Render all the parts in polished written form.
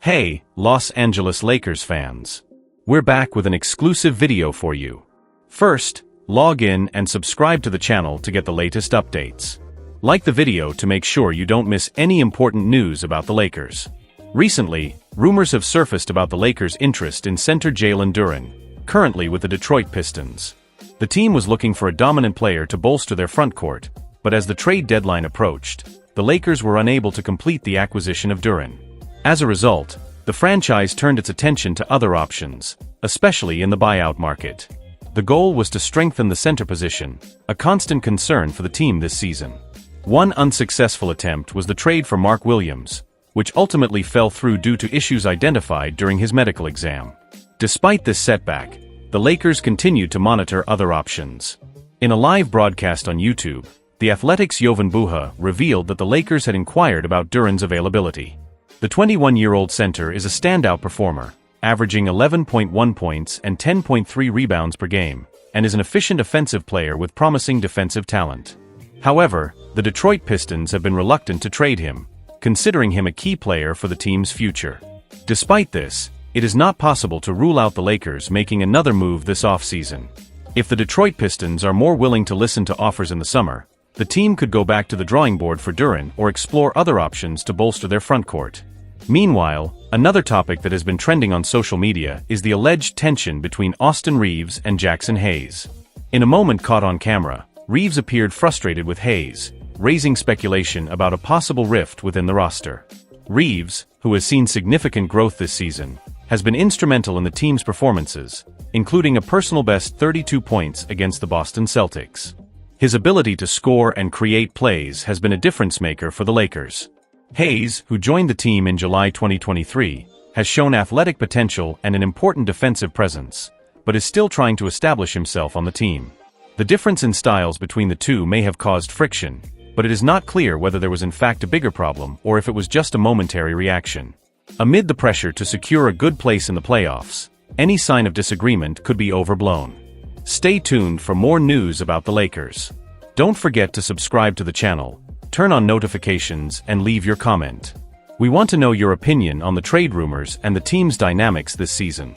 Hey, Los Angeles Lakers fans. We're back with an exclusive video for you. First, log in and subscribe to the channel to get the latest updates. Like the video to make sure you don't miss any important news about the Lakers. Recently, rumors have surfaced about the Lakers' interest in center Jalen Duren, currently with the Detroit Pistons. The team was looking for a dominant player to bolster their front court, but as the trade deadline approached, the Lakers were unable to complete the acquisition of Duren. As a result, the franchise turned its attention to other options, especially in the buyout market. The goal was to strengthen the center position, a constant concern for the team this season. One unsuccessful attempt was the trade for Mark Williams, which ultimately fell through due to issues identified during his medical exam. Despite this setback, the Lakers continued to monitor other options. In a live broadcast on YouTube, The Athletic's Jovan Buha revealed that the Lakers had inquired about Duren's availability. The 21-year-old center is a standout performer, averaging 11.1 points and 10.3 rebounds per game, and is an efficient offensive player with promising defensive talent. However, the Detroit Pistons have been reluctant to trade him, considering him a key player for the team's future. Despite this, it is not possible to rule out the Lakers making another move this offseason. If the Detroit Pistons are more willing to listen to offers in the summer, the team could go back to the drawing board for Duren or explore other options to bolster their front court. Meanwhile, another topic that has been trending on social media is the alleged tension between Austin Reaves and Jackson Hayes. In a moment caught on camera, Reaves appeared frustrated with Hayes, raising speculation about a possible rift within the roster. Reaves, who has seen significant growth this season, has been instrumental in the team's performances, including a personal best 32 points against the Boston Celtics. His ability to score and create plays has been a difference-maker for the Lakers. Hayes, who joined the team in July 2023, has shown athletic potential and an important defensive presence, but is still trying to establish himself on the team. The difference in styles between the two may have caused friction, but it is not clear whether there was in fact a bigger problem or if it was just a momentary reaction. Amid the pressure to secure a good place in the playoffs, any sign of disagreement could be overblown. Stay tuned for more news about the Lakers. Don't forget to subscribe to the channel, turn on notifications, and leave your comment. We want to know your opinion on the trade rumors and the team's dynamics this season.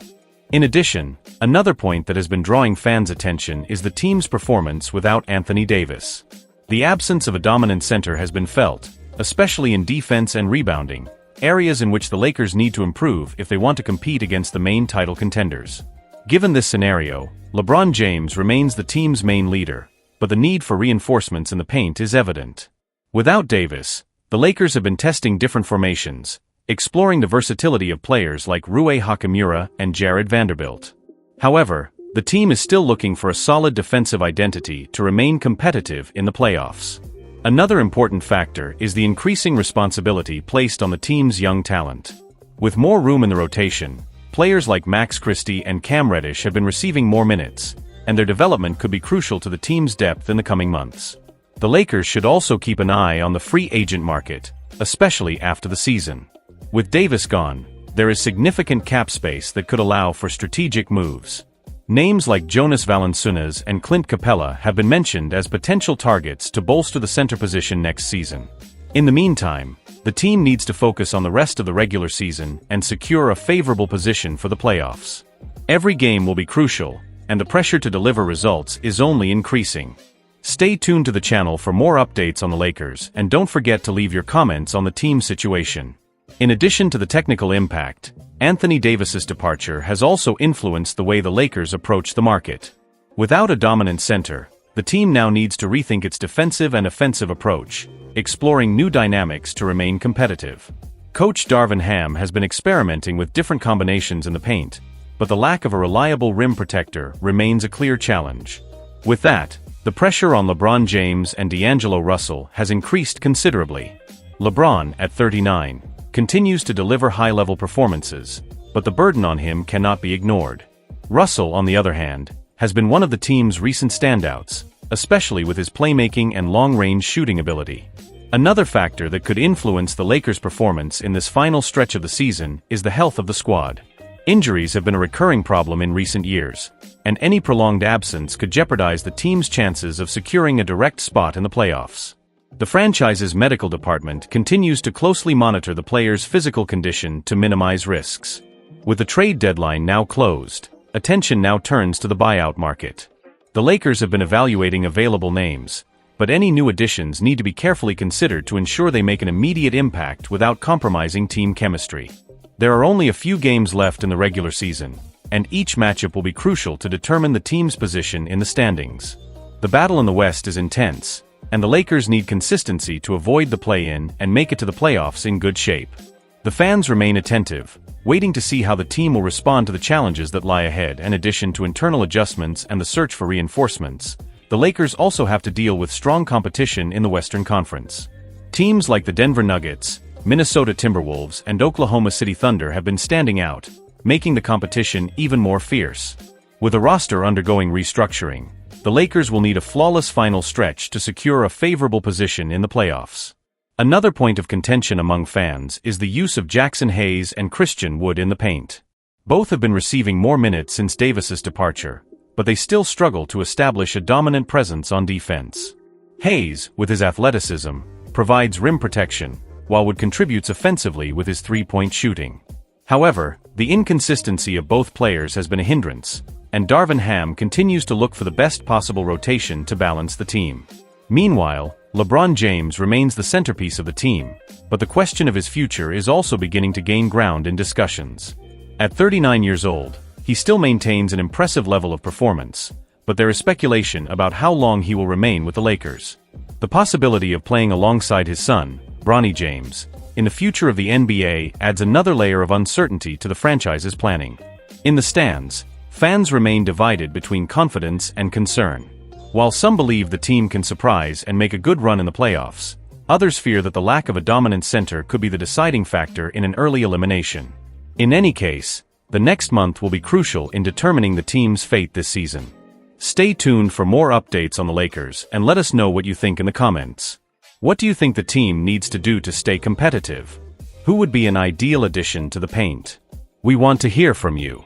In addition, another point that has been drawing fans' attention is the team's performance without Anthony Davis. The absence of a dominant center has been felt, especially in defense and rebounding, areas in which the Lakers need to improve if they want to compete against the main title contenders. Given this scenario, LeBron James remains the team's main leader, but the need for reinforcements in the paint is evident. Without Davis, the Lakers have been testing different formations, exploring the versatility of players like Rui Hachimura and Jared Vanderbilt. However, the team is still looking for a solid defensive identity to remain competitive in the playoffs. Another important factor is the increasing responsibility placed on the team's young talent. With more room in the rotation, players like Max Christie and Cam Reddish have been receiving more minutes, and their development could be crucial to the team's depth in the coming months. The Lakers should also keep an eye on the free agent market, especially after the season. With Davis gone, there is significant cap space that could allow for strategic moves. Names like Jonas Valanciunas and Clint Capella have been mentioned as potential targets to bolster the center position next season. In the meantime, the team needs to focus on the rest of the regular season and secure a favorable position for the playoffs. Every game will be crucial, and the pressure to deliver results is only increasing. Stay tuned to the channel for more updates on the Lakers, and don't forget to leave your comments on the team situation. In addition to the technical impact, Anthony Davis's departure has also influenced the way the Lakers approach the market. Without a dominant center, the team now needs to rethink its defensive and offensive approach, exploring new dynamics to remain competitive. Coach Darvin Ham has been experimenting with different combinations in the paint, but the lack of a reliable rim protector remains a clear challenge. With that, the pressure on LeBron James and D'Angelo Russell has increased considerably. LeBron, at 39, continues to deliver high-level performances, but the burden on him cannot be ignored. Russell, on the other hand, has been one of the team's recent standouts, especially with his playmaking and long-range shooting ability. Another factor that could influence the Lakers' performance in this final stretch of the season is the health of the squad. Injuries have been a recurring problem in recent years, and any prolonged absence could jeopardize the team's chances of securing a direct spot in the playoffs. The franchise's medical department continues to closely monitor the player's physical condition to minimize risks. With the trade deadline now closed, attention now turns to the buyout market. The Lakers have been evaluating available names, but any new additions need to be carefully considered to ensure they make an immediate impact without compromising team chemistry. There are only a few games left in the regular season, and each matchup will be crucial to determine the team's position in the standings. The battle in the West is intense, and the Lakers need consistency to avoid the play-in and make it to the playoffs in good shape. The fans remain attentive, waiting to see how the team will respond to the challenges that lie ahead. In addition to internal adjustments and the search for reinforcements, the Lakers also have to deal with strong competition in the Western Conference. Teams like the Denver Nuggets, Minnesota Timberwolves, and Oklahoma City Thunder have been standing out, making the competition even more fierce. With a roster undergoing restructuring, the Lakers will need a flawless final stretch to secure a favorable position in the playoffs. Another point of contention among fans is the use of Jackson Hayes and Christian Wood in the paint. Both have been receiving more minutes since Davis's departure, but they still struggle to establish a dominant presence on defense. Hayes, with his athleticism, provides rim protection, while Wood contributes offensively with his three-point shooting. However, the inconsistency of both players has been a hindrance, and Darvin Ham continues to look for the best possible rotation to balance the team. Meanwhile, LeBron James remains the centerpiece of the team, but the question of his future is also beginning to gain ground in discussions. At 39 years old, he still maintains an impressive level of performance, but there is speculation about how long he will remain with the Lakers. The possibility of playing alongside his son, Bronny James, in the future of the NBA adds another layer of uncertainty to the franchise's planning. In the stands, fans remain divided between confidence and concern. While some believe the team can surprise and make a good run in the playoffs, others fear that the lack of a dominant center could be the deciding factor in an early elimination. In any case, the next month will be crucial in determining the team's fate this season. Stay tuned for more updates on the Lakers and let us know what you think in the comments. What do you think the team needs to do to stay competitive? Who would be an ideal addition to the paint? We want to hear from you.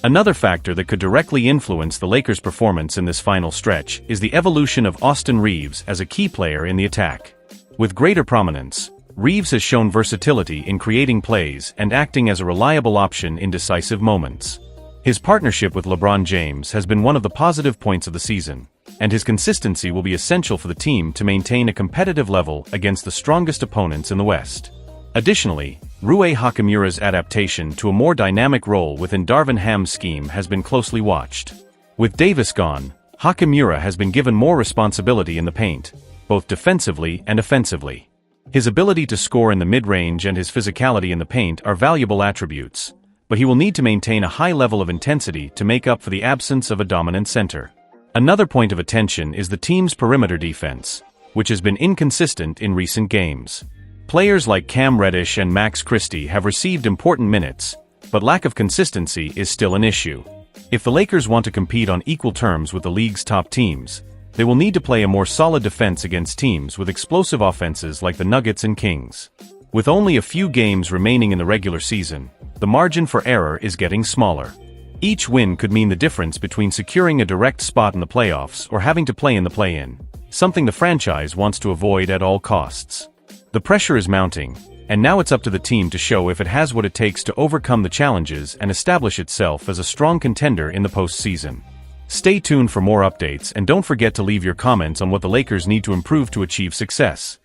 Another factor that could directly influence the Lakers' performance in this final stretch is the evolution of Austin Reaves as a key player in the attack. With greater prominence, Reaves has shown versatility in creating plays and acting as a reliable option in decisive moments. His partnership with LeBron James has been one of the positive points of the season, and his consistency will be essential for the team to maintain a competitive level against the strongest opponents in the West. Additionally, Rui Hachimura's adaptation to a more dynamic role within Darvin Ham's scheme has been closely watched. With Davis gone, Hachimura has been given more responsibility in the paint, both defensively and offensively. His ability to score in the mid-range and his physicality in the paint are valuable attributes, but he will need to maintain a high level of intensity to make up for the absence of a dominant center. Another point of attention is the team's perimeter defense, which has been inconsistent in recent games. Players like Cam Reddish and Max Christie have received important minutes, but lack of consistency is still an issue. If the Lakers want to compete on equal terms with the league's top teams, they will need to play a more solid defense against teams with explosive offenses like the Nuggets and Kings. With only a few games remaining in the regular season, the margin for error is getting smaller. Each win could mean the difference between securing a direct spot in the playoffs or having to play in the play-in, something the franchise wants to avoid at all costs. The pressure is mounting, and now it's up to the team to show if it has what it takes to overcome the challenges and establish itself as a strong contender in the postseason. Stay tuned for more updates and don't forget to leave your comments on what the Lakers need to improve to achieve success.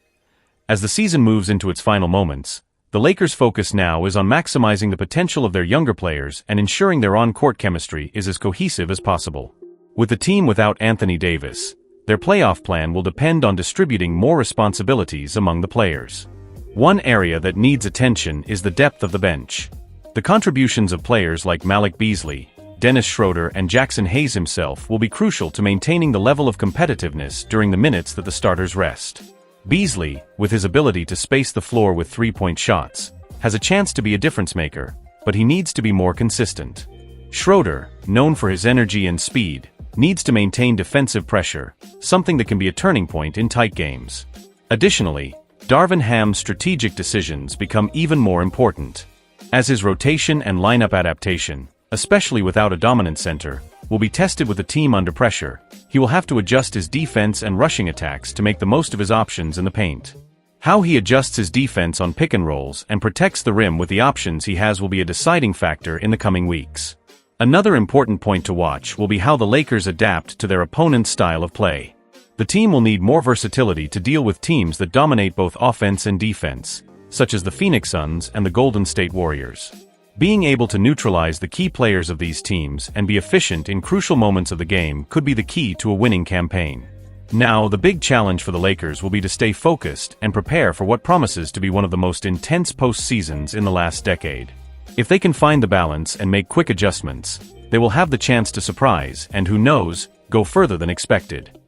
As the season moves into its final moments, the Lakers' focus now is on maximizing the potential of their younger players and ensuring their on-court chemistry is as cohesive as possible. With the team without Anthony Davis, their playoff plan will depend on distributing more responsibilities among the players. One area that needs attention is the depth of the bench. The contributions of players like Malik Beasley, Dennis Schroeder, and Jackson Hayes himself will be crucial to maintaining the level of competitiveness during the minutes that the starters rest. Beasley, with his ability to space the floor with three-point shots, has a chance to be a difference-maker, but he needs to be more consistent. Schroeder, known for his energy and speed, needs to maintain defensive pressure, something that can be a turning point in tight games. Additionally, Darvin Ham's strategic decisions become even more important, as his rotation and lineup adaptation, especially without a dominant center, will be tested with the team under pressure. He will have to adjust his defense and rushing attacks to make the most of his options in the paint. How he adjusts his defense on pick and rolls and protects the rim with the options he has will be a deciding factor in the coming weeks. Another important point to watch will be how the Lakers adapt to their opponent's style of play. The team will need more versatility to deal with teams that dominate both offense and defense, such as the Phoenix Suns and the Golden State Warriors. Being able to neutralize the key players of these teams and be efficient in crucial moments of the game could be the key to a winning campaign. Now, the big challenge for the Lakers will be to stay focused and prepare for what promises to be one of the most intense postseasons in the last decade. If they can find the balance and make quick adjustments, they will have the chance to surprise and, who knows, go further than expected.